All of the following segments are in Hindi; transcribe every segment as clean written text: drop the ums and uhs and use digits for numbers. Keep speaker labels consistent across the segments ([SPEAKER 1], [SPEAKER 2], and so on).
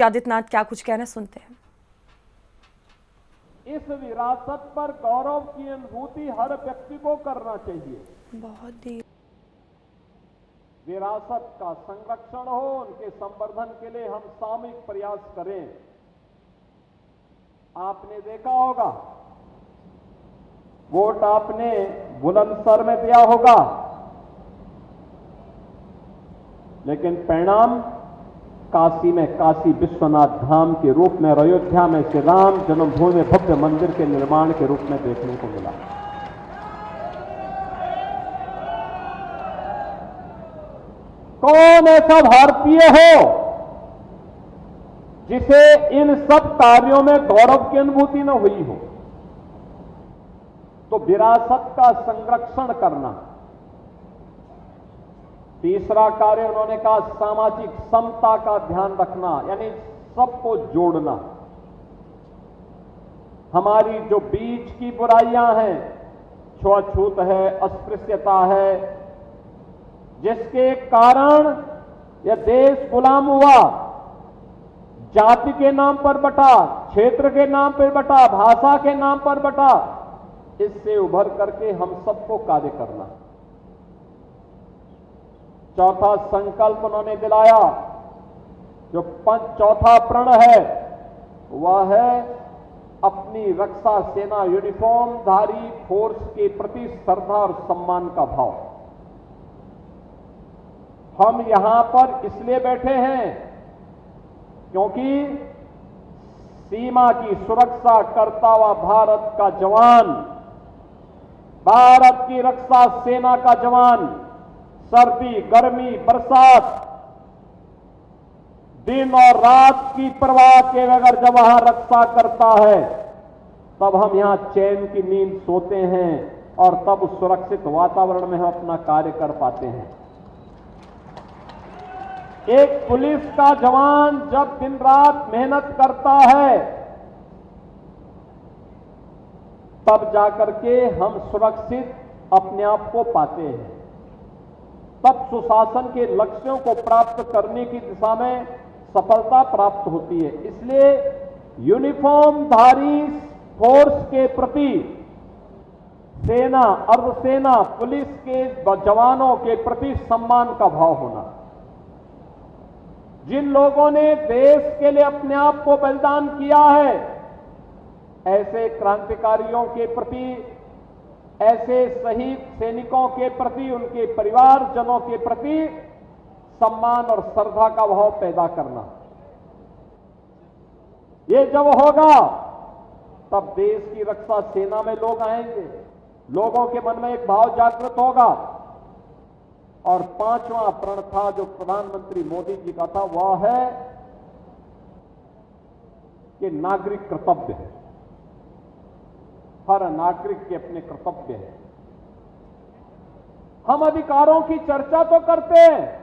[SPEAKER 1] आदित्यनाथ क्या कुछ कहना सुनते हैं।
[SPEAKER 2] इस विरासत पर गौरव की अनुभूति हर व्यक्ति को करना चाहिए।
[SPEAKER 1] बहुत ही
[SPEAKER 2] विरासत का संरक्षण हो, उनके संवर्धन के लिए हम सामूहिक प्रयास करें। आपने देखा होगा, वोट आपने बुलंदशहर में दिया होगा, लेकिन परिणाम काशी में काशी विश्वनाथ धाम के रूप में, अयोध्या में श्री राम जन्मभूमि में भव्य मंदिर के निर्माण के रूप में देखने को मिला। कौन ऐसा भारतीय हो जिसे इन सब कार्यों में गौरव की अनुभूति न हुई हो? तो विरासत का संरक्षण करना। तीसरा कार्य उन्होंने कहा सामाजिक समता का ध्यान रखना, यानी सबको जोड़ना। हमारी जो बीच की बुराइयां हैं, छुआछूत है, अस्पृश्यता है, जिसके कारण यह देश गुलाम हुआ, जाति के नाम पर बटा, क्षेत्र के नाम पर बटा, भाषा के नाम पर बटा, इससे उभर करके हम सबको कार्य करना। चौथा संकल्प उन्होंने दिलाया, जो चौथा प्रण है, वह है अपनी रक्षा सेना यूनिफॉर्म धारी फोर्स के प्रति श्रद्धा और सम्मान का भाव। हम यहां पर इसलिए बैठे हैं क्योंकि सीमा की सुरक्षा करता हुआ भारत का जवान, भारत की रक्षा सेना का जवान, सर्दी, गर्मी, बरसात, दिन और रात की परवाह के बगैर जब वहां रक्षा करता है, तब हम यहां चैन की नींद सोते हैं और तब उस सुरक्षित वातावरण में हम अपना कार्य कर पाते हैं। एक पुलिस का जवान जब दिन रात मेहनत करता है, तब जाकर के हम सुरक्षित अपने आप को पाते हैं, तब सुशासन के लक्ष्यों को प्राप्त करने की दिशा में सफलता प्राप्त होती है। इसलिए यूनिफॉर्मधारी फोर्स के प्रति सेना, अर्धसेना, पुलिस के जवानों के प्रति सम्मान का भाव होना। जिन लोगों ने देश के लिए अपने आप को बलिदान किया है, ऐसे क्रांतिकारियों के प्रति, ऐसे शहीद सैनिकों के प्रति, उनके परिवारजनों के प्रति सम्मान और श्रद्धा का भाव पैदा करना। ये जब होगा तब देश की रक्षा सेना में लोग आएंगे, लोगों के मन में एक भाव जागृत होगा। और पांचवा प्रण था जो प्रधानमंत्री मोदी जी का था, वह है कि नागरिक कर्तव्य है। हर नागरिक के अपने कर्तव्य है। हम अधिकारों की चर्चा तो करते हैं,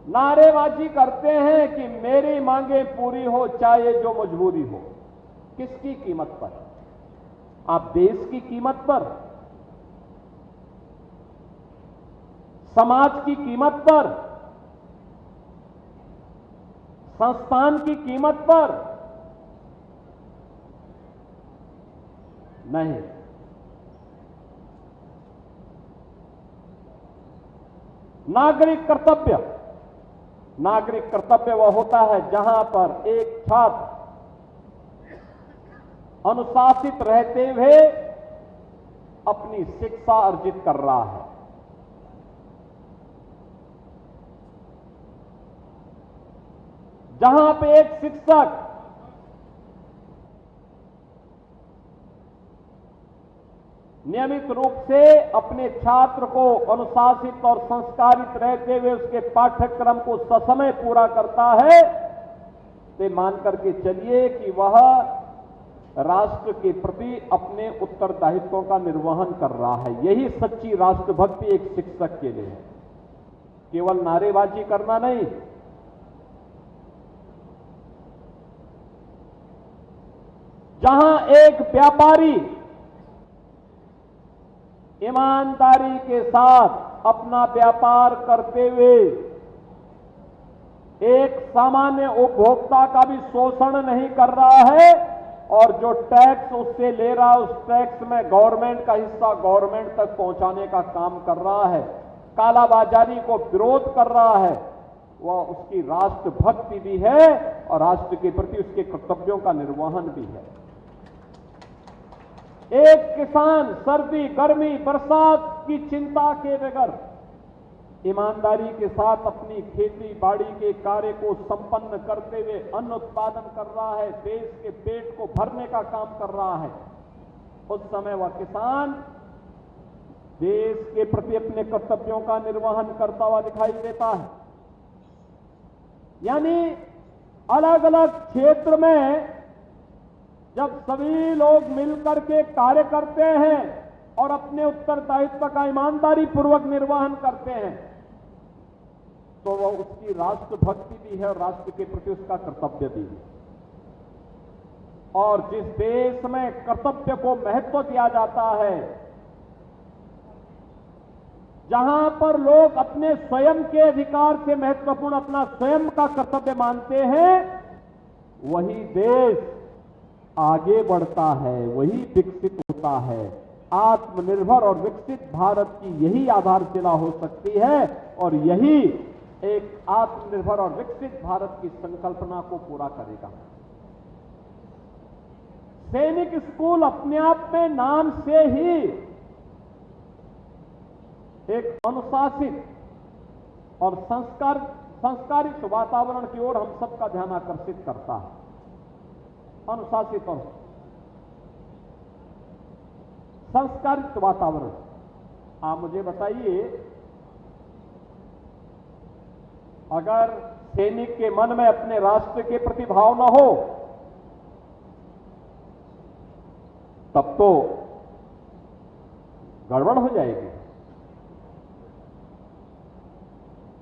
[SPEAKER 2] नारेबाजी करते हैं कि मेरी मांगे पूरी हो चाहे जो मजबूरी हो। किसकी कीमत पर? आप देश की कीमत पर, समाज की कीमत पर, संस्थान की कीमत पर नहीं। नागरिक कर्तव्य, नागरिक कर्तव्य वह होता है जहां पर एक छात्र अनुशासित रहते हुए अपनी शिक्षा अर्जित कर रहा है। जहां पे एक शिक्षक नियमित रूप से अपने छात्र को अनुशासित और संस्कारित रहते हुए उसके पाठ्यक्रम को ससमय पूरा करता है, तो मान करके चलिए कि वह राष्ट्र के प्रति अपने उत्तरदायित्वों का निर्वहन कर रहा है। यही सच्ची राष्ट्रभक्ति एक शिक्षक के लिए है, केवल नारेबाजी करना नहीं। जहां एक व्यापारी ईमानदारी के साथ अपना व्यापार करते हुए एक सामान्य उपभोक्ता का भी शोषण नहीं कर रहा है और जो टैक्स उससे ले रहा है उस टैक्स में गवर्नमेंट का हिस्सा गवर्नमेंट तक पहुंचाने का काम कर रहा है, कालाबाजारी को विरोध कर रहा है, वह उसकी राष्ट्रभक्ति भी है और राष्ट्र के प्रति उसके कर्तव्यों का निर्वहन भी है। एक किसान सर्दी, गर्मी, बरसात की चिंता के बगैर ईमानदारी के साथ अपनी खेती बाड़ी के कार्य को संपन्न करते हुए अन्न उत्पादन कर रहा है, देश के पेट को भरने का काम कर रहा है, उस समय वह किसान देश के प्रति अपने कर्तव्यों का निर्वहन करता हुआ दिखाई देता है। यानी अलग अलग क्षेत्र में जब सभी लोग मिलकर के कार्य करते हैं और अपने उत्तरदायित्व का ईमानदारी पूर्वक निर्वहन करते हैं तो वह उसकी राष्ट्रभक्ति भी है और राष्ट्र के प्रति उसका कर्तव्य भी है। और जिस देश में कर्तव्य को महत्व दिया जाता है, जहां पर लोग अपने स्वयं के अधिकार से महत्वपूर्ण अपना स्वयं का कर्तव्य मानते हैं, वही देश आगे बढ़ता है, वही विकसित होता है। आत्मनिर्भर और विकसित भारत की यही आधारशिला हो सकती है और यही एक आत्मनिर्भर और विकसित भारत की संकल्पना को पूरा करेगा। सैनिक स्कूल अपने आप में नाम से ही एक अनुशासित और संस्कारित वातावरण की ओर हम सबका ध्यान आकर्षित करता है। अनुशासित और संस्कारित वातावरण। आप मुझे बताइए, अगर सैनिक के मन में अपने राष्ट्र के प्रति भाव न हो तब तो गड़बड़ हो जाएगी।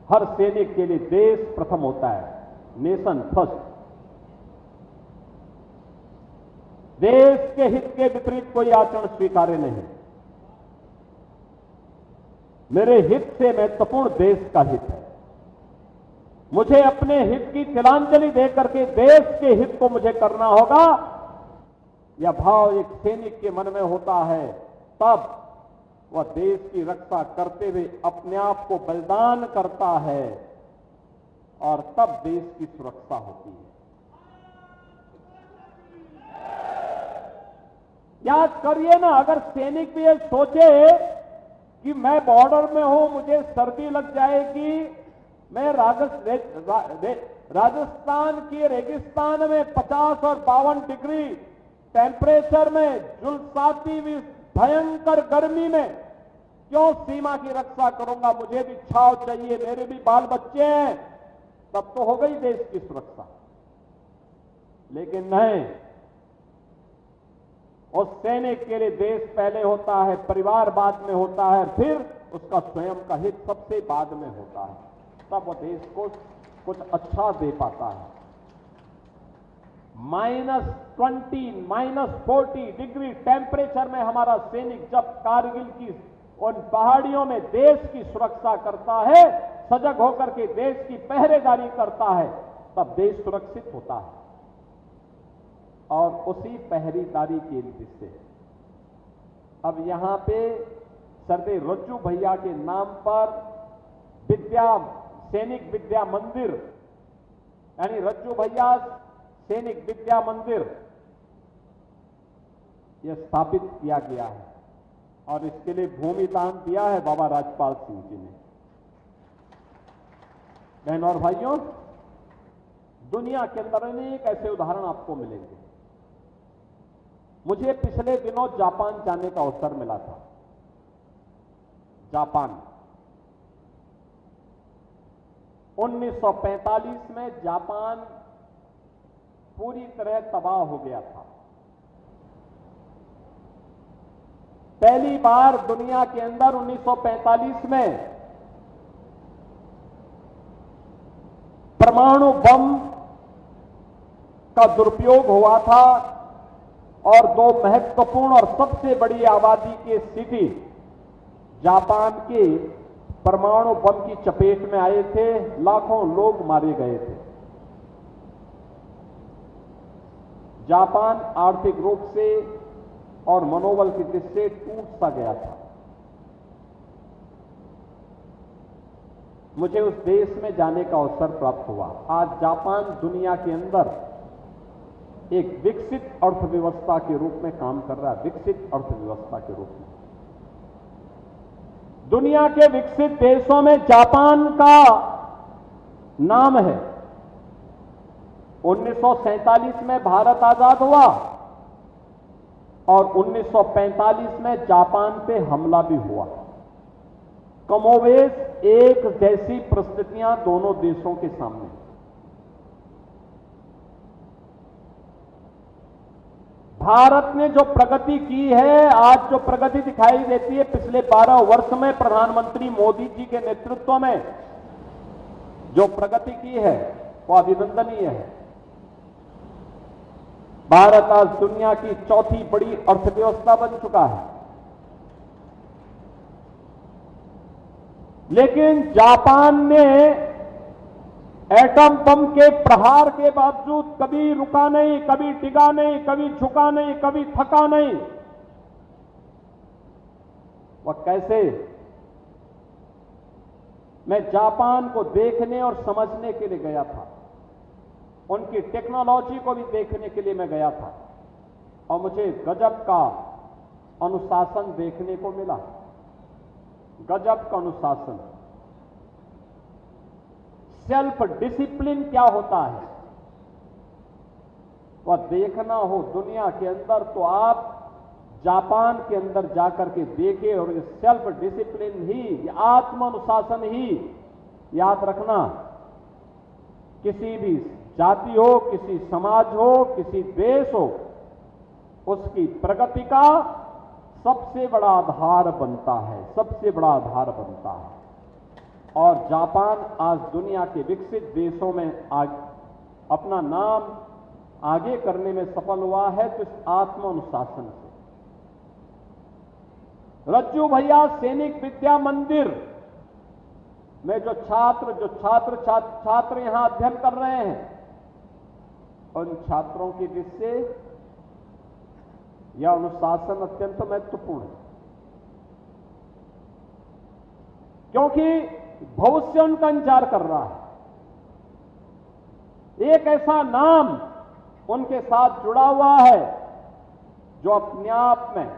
[SPEAKER 2] हर सैनिक के लिए देश प्रथम होता है, नेशन फर्स्ट। देश के हित के विपरीत कोई आचरण स्वीकार्य नहीं। मेरे हित से महत्वपूर्ण देश का हित है। मुझे अपने हित की तिलांजलि देकर के देश के हित को मुझे करना होगा। यह भाव एक सैनिक के मन में होता है, तब वह देश की रक्षा करते हुए अपने आप को बलिदान करता है और तब देश की सुरक्षा होती है। याद करिए ना, अगर सैनिक भी ये सोचे कि मैं बॉर्डर में हूं, मुझे सर्दी लग जाएगी, मैं राजस्थान की रेगिस्तान में 50 और 52 डिग्री टेम्परेचर में झुलसाती हुई भयंकर गर्मी में क्यों सीमा की रक्षा करूंगा, मुझे भी छाव चाहिए, मेरे भी बाल बच्चे हैं, तब तो हो गई देश की सुरक्षा। लेकिन नहीं, उस सैनिक के लिए देश पहले होता है, परिवार बाद में होता है, फिर उसका स्वयं का हित सबसे बाद में होता है, तब वह देश को कुछ अच्छा दे पाता है। -20, -40 डिग्री टेम्परेचर में हमारा सैनिक जब कारगिल की उन पहाड़ियों में देश की सुरक्षा करता है, सजग होकर के देश की पहरेदारी करता है, तब देश सुरक्षित होता है। और उसी पहरेदारी के लिए से अब यहां पे सरदार रज्जू भैया के नाम पर सैनिक विद्या मंदिर, यानी रज्जू भैया सैनिक विद्या मंदिर, यह स्थापित किया गया है और इसके लिए भूमि दान दिया है बाबा राजपाल सिंह जी ने। बहनों और भाइयों, दुनिया के अंदर अनेक ऐसे उदाहरण आपको मिलेंगे। मुझे पिछले दिनों जापान जाने का अवसर मिला था। जापान 1945 में जापान पूरी तरह तबाह हो गया था। पहली बार दुनिया के अंदर 1945 में परमाणु बम का दुरुपयोग हुआ था और दो महत्वपूर्ण और सबसे बड़ी आबादी की स्थिति जापान की परमाणु बम की चपेट में आए थे, लाखों लोग मारे गए थे। जापान आर्थिक रूप से और मनोबल की दृष्टि से टूट सा गया था। मुझे उस देश में जाने का अवसर प्राप्त हुआ। आज जापान दुनिया के अंदर एक विकसित अर्थव्यवस्था के रूप में काम कर रहा है, विकसित अर्थव्यवस्था के रूप में। दुनिया के विकसित देशों में जापान का नाम है। 1947 में भारत आजाद हुआ और 1945 में जापान पे हमला भी हुआ। कमोवेश एक जैसी परिस्थितियां दोनों देशों के सामने। भारत ने जो प्रगति की है, आज जो प्रगति दिखाई देती है, पिछले 12 वर्ष में प्रधानमंत्री मोदी जी के नेतृत्व में जो प्रगति की है वो अभिनंदनीय है। भारत आज दुनिया की चौथी बड़ी अर्थव्यवस्था बन चुका है। लेकिन जापान ने एटम बम के प्रहार के बावजूद कभी रुका नहीं, कभी टिका नहीं, कभी झुका नहीं, कभी थका नहीं। वह कैसे? मैं जापान को देखने और समझने के लिए गया था, उनकी टेक्नोलॉजी को भी देखने के लिए मैं गया था और मुझे गजब का अनुशासन देखने को मिला। गजब का अनुशासन। सेल्फ डिसिप्लिन क्या होता है वह देखना हो दुनिया के अंदर तो आप जापान के अंदर जाकर के देखें। और सेल्फ डिसिप्लिन ही, आत्म अनुशासन ही, याद रखना, किसी भी जाति हो, किसी समाज हो, किसी देश हो, उसकी प्रगति का सबसे बड़ा आधार बनता है, सबसे बड़ा आधार बनता है। और जापान आज दुनिया के विकसित देशों में आज अपना नाम आगे करने में सफल हुआ है, तो इस आत्म अनुशासन से। रज्जू भैया सैनिक विद्या मंदिर में जो छात्र यहां अध्ययन कर रहे हैं, उन छात्रों की दृष्टि से यह अनुशासन अत्यंत महत्वपूर्ण है, क्योंकि भविष्य उनका इंतजार कर रहा है। एक ऐसा नाम उनके साथ जुड़ा हुआ है जो अपने आप में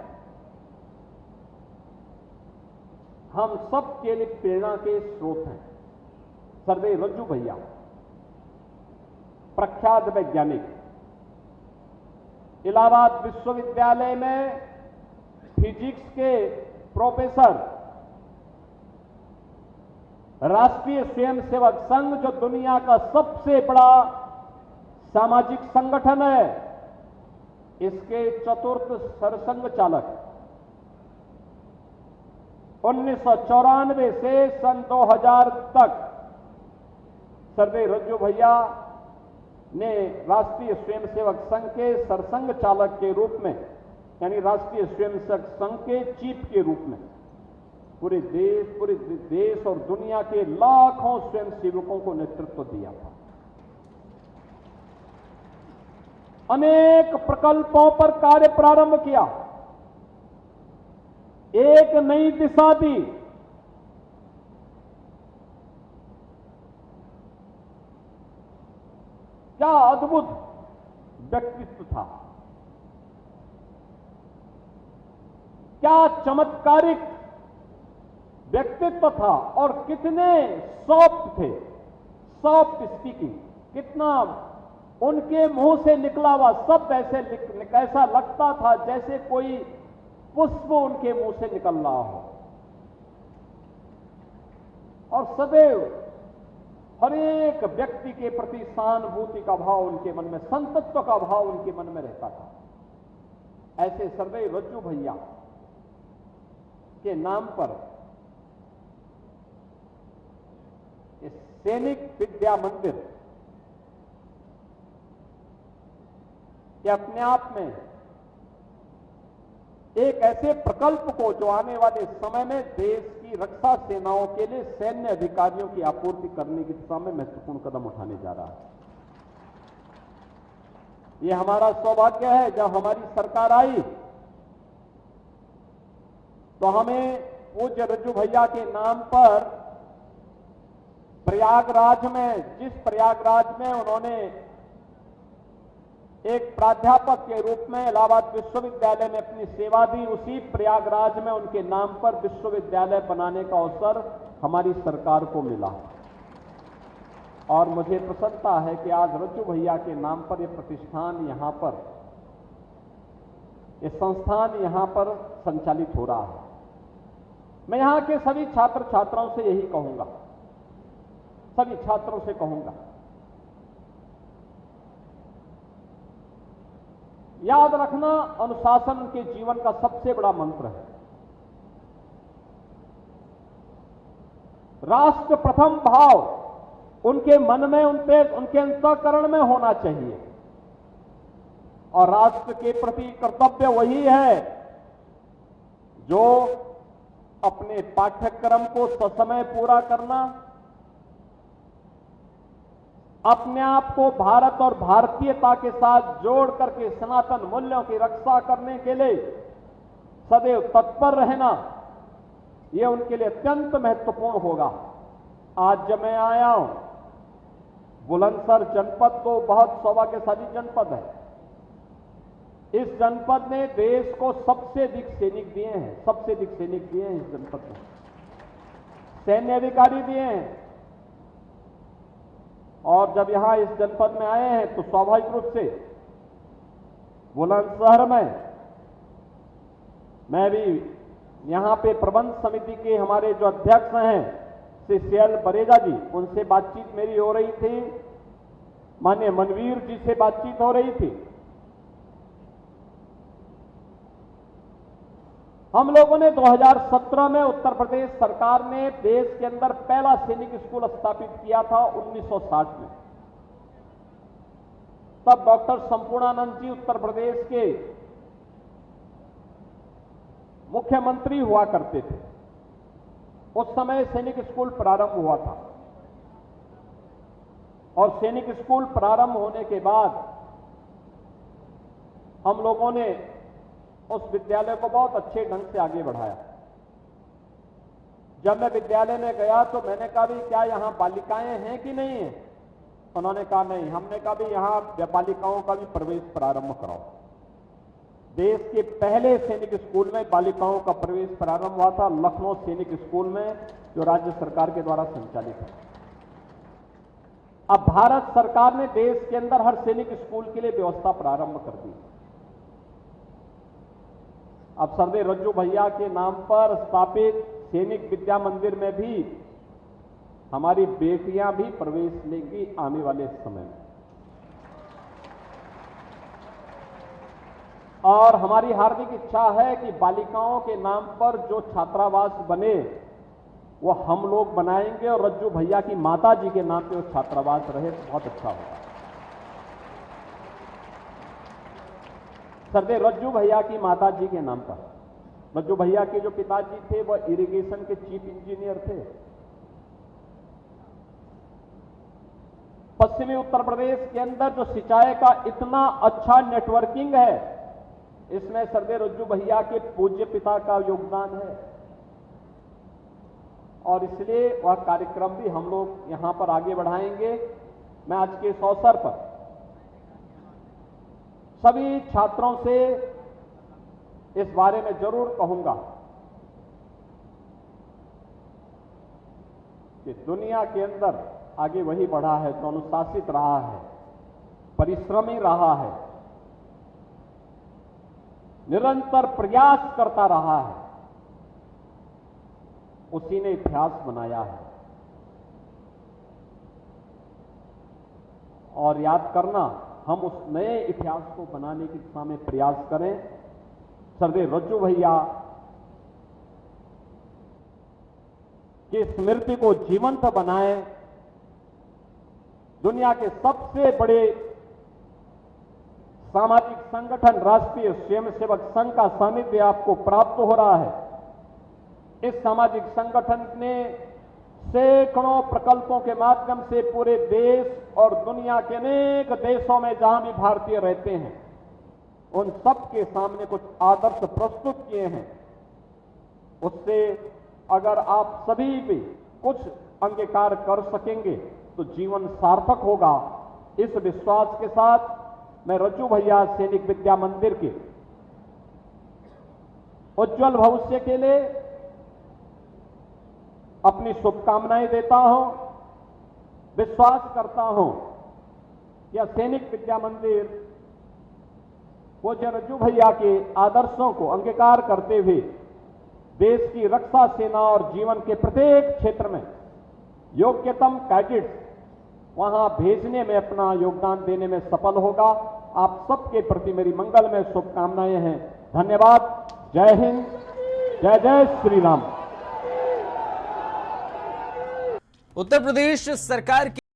[SPEAKER 2] हम सब के लिए प्रेरणा के स्रोत हैं। सर्वे रज्जू भैया प्रख्यात वैज्ञानिक, इलाहाबाद विश्वविद्यालय में फिजिक्स के प्रोफेसर, राष्ट्रीय स्वयंसेवक संघ जो दुनिया का सबसे बड़ा सामाजिक संगठन है, इसके चतुर्थ सरसंघ चालक। 1994 से सन 2000 तक सर्वे रज्जू भैया ने राष्ट्रीय स्वयंसेवक संघ के सरसंघ चालक के रूप में, यानी राष्ट्रीय स्वयंसेवक संघ के चीफ के रूप में पूरे देश और दुनिया के लाखों स्वयंसेवकों को नेतृत्व दिया था। अनेक प्रकल्पों पर कार्य प्रारंभ किया, एक नई दिशा दी। क्या अद्भुत व्यक्तित्व था, क्या चमत्कारिक व्यक्तित्व था, और कितने सॉफ्ट थे, सॉफ्ट स्पीकिंग। कितना उनके मुंह से निकला हुआ शब्द ऐसा लगता था जैसे कोई पुष्प उनके मुंह से निकल रहा हो। और सदैव हर एक व्यक्ति के प्रति सहानुभूति का भाव उनके मन में, संतत्व का भाव उनके मन में रहता था। ऐसे सर्वे रज्जू भैया के नाम पर इस सैनिक विद्या मंदिर ये अपने आप में एक ऐसे प्रकल्प को जो आने वाले समय में देश की रक्षा सेनाओं के लिए सैन्य अधिकारियों की आपूर्ति करने की दिशा में महत्वपूर्ण कदम उठाने जा रहा है। ये हमारा सौभाग्य है, जब हमारी सरकार आई तो हमें पूज्य रज्जू भैया के नाम पर प्रयागराज में, जिस प्रयागराज में उन्होंने एक प्राध्यापक के रूप में इलाहाबाद विश्वविद्यालय में अपनी सेवा दी, उसी प्रयागराज में उनके नाम पर विश्वविद्यालय बनाने का अवसर हमारी सरकार को मिला। और मुझे प्रसन्नता है कि आज रज्जू भैया के नाम पर यह प्रतिष्ठान यहां पर, यह संस्थान यहां पर संचालित हो रहा है। मैं यहां के सभी छात्र छात्राओं से यही कहूंगा, सभी छात्रों से कहूंगा, याद रखना, अनुशासन उनके जीवन का सबसे बड़ा मंत्र है। राष्ट्र प्रथम भाव उनके मन में, उनके अंतःकरण में होना चाहिए। और राष्ट्र के प्रति कर्तव्य वही है जो अपने पाठ्यक्रम को ससमय पूरा करना, अपने आप को भारत और भारतीयता के साथ जोड़ करके सनातन मूल्यों की रक्षा करने के लिए सदैव तत्पर रहना, यह उनके लिए अत्यंत महत्वपूर्ण होगा। आज जब मैं आया हूं, बुलंदशहर जनपद तो बहुत सौभाग्यशाली जनपद है। इस जनपद ने देश को सबसे अधिक सैनिक दिए हैं, सबसे अधिक सैनिक दिए हैं इस जनपद में, सैन्य अधिकारी दिए हैं। और जब यहां इस जनपद में आए हैं तो स्वाभाविक रूप से बुलंदशहर में मैं भी यहां पे प्रबंध समिति के हमारे जो अध्यक्ष हैं श्री सीएल बरेजा जी, उनसे बातचीत मेरी हो रही थी, माननीय मनवीर जी से बातचीत हो रही थी। हम लोगों ने 2017 में उत्तर प्रदेश सरकार ने देश के अंदर पहला सैनिक स्कूल स्थापित किया था 1960 में। तब डॉक्टर संपूर्णानंद जी उत्तर प्रदेश के मुख्यमंत्री हुआ करते थे। उस समय सैनिक स्कूल प्रारंभ हुआ था और सैनिक स्कूल प्रारंभ होने के बाद हम लोगों ने उस विद्यालय को बहुत अच्छे ढंग से आगे बढ़ाया। जब मैं विद्यालय में गया तो मैंने कहा भी क्या यहां बालिकाएं हैं कि नहीं है? उन्होंने कहा नहीं। हमने कहा भी यहां बालिकाओं का भी प्रवेश प्रारंभ कराओ। देश के पहले सैनिक स्कूल में बालिकाओं का प्रवेश प्रारंभ हुआ था, लखनऊ सैनिक स्कूल में, जो राज्य सरकार के द्वारा संचालित है। अब भारत सरकार ने देश के अंदर हर सैनिक स्कूल के लिए व्यवस्था प्रारंभ कर दी। अब सरदेव रज्जू भैया के नाम पर स्थापित सैनिक विद्या मंदिर में भी हमारी बेटियां भी प्रवेश लेंगी आने वाले समय में। और हमारी हार्दिक इच्छा है कि बालिकाओं के नाम पर जो छात्रावास बने वो हम लोग बनाएंगे और रज्जू भैया की माता जी के नाम पे वो छात्रावास रहे तो बहुत अच्छा होगा। सरदेव रज्जू भैया की माता जी के नाम पर, रज्जू भैया के जो पिताजी थे वह इरिगेशन के चीफ इंजीनियर थे। पश्चिमी उत्तर प्रदेश के अंदर जो सिंचाई का इतना अच्छा नेटवर्किंग है, इसमें सरदेव रज्जू भैया के पूज्य पिता का योगदान है। और इसलिए वह कार्यक्रम भी हम लोग यहां पर आगे बढ़ाएंगे। मैं आज के इस अवसर पर सभी छात्रों से इस बारे में जरूर कहूंगा कि दुनिया के अंदर आगे वही बढ़ा है जो अनुशासित रहा है, परिश्रमी रहा है, निरंतर प्रयास करता रहा है, उसी ने इतिहास बनाया है। और याद करना, हम उस नए इतिहास को बनाने की दिशा में प्रयास करें। सरदेव रज्जू भैया की स्मृति को जीवंत बनाएं। दुनिया के सबसे बड़े सामाजिक संगठन राष्ट्रीय स्वयंसेवक संघ का सानिध्य आपको प्राप्त हो रहा है। इस सामाजिक संगठन ने सैकड़ों प्रकल्पों के माध्यम से पूरे देश और दुनिया के अनेक देशों में जहां भी भारतीय रहते हैं, उन सब के सामने कुछ आदर्श प्रस्तुत किए हैं। उससे अगर आप सभी भी कुछ अंगीकार कर सकेंगे तो जीवन सार्थक होगा। इस विश्वास के साथ मैं रज्जू भैया सैनिक विद्या मंदिर के उज्जवल भविष्य के लिए अपनी शुभकामनाएं देता हूं। विश्वास करता हूं कि यह सैनिक विद्या मंदिर पूज्य रज्जू भैया के आदर्शों को अंगीकार करते हुए देश की रक्षा सेना और जीवन के प्रत्येक क्षेत्र में योग्यतम कैडेट्स वहां भेजने में अपना योगदान देने में सफल होगा। आप सबके प्रति मेरी मंगलमय शुभकामनाएं हैं। धन्यवाद। जय हिंद, जय जय श्री राम।
[SPEAKER 3] उत्तर प्रदेश सरकार की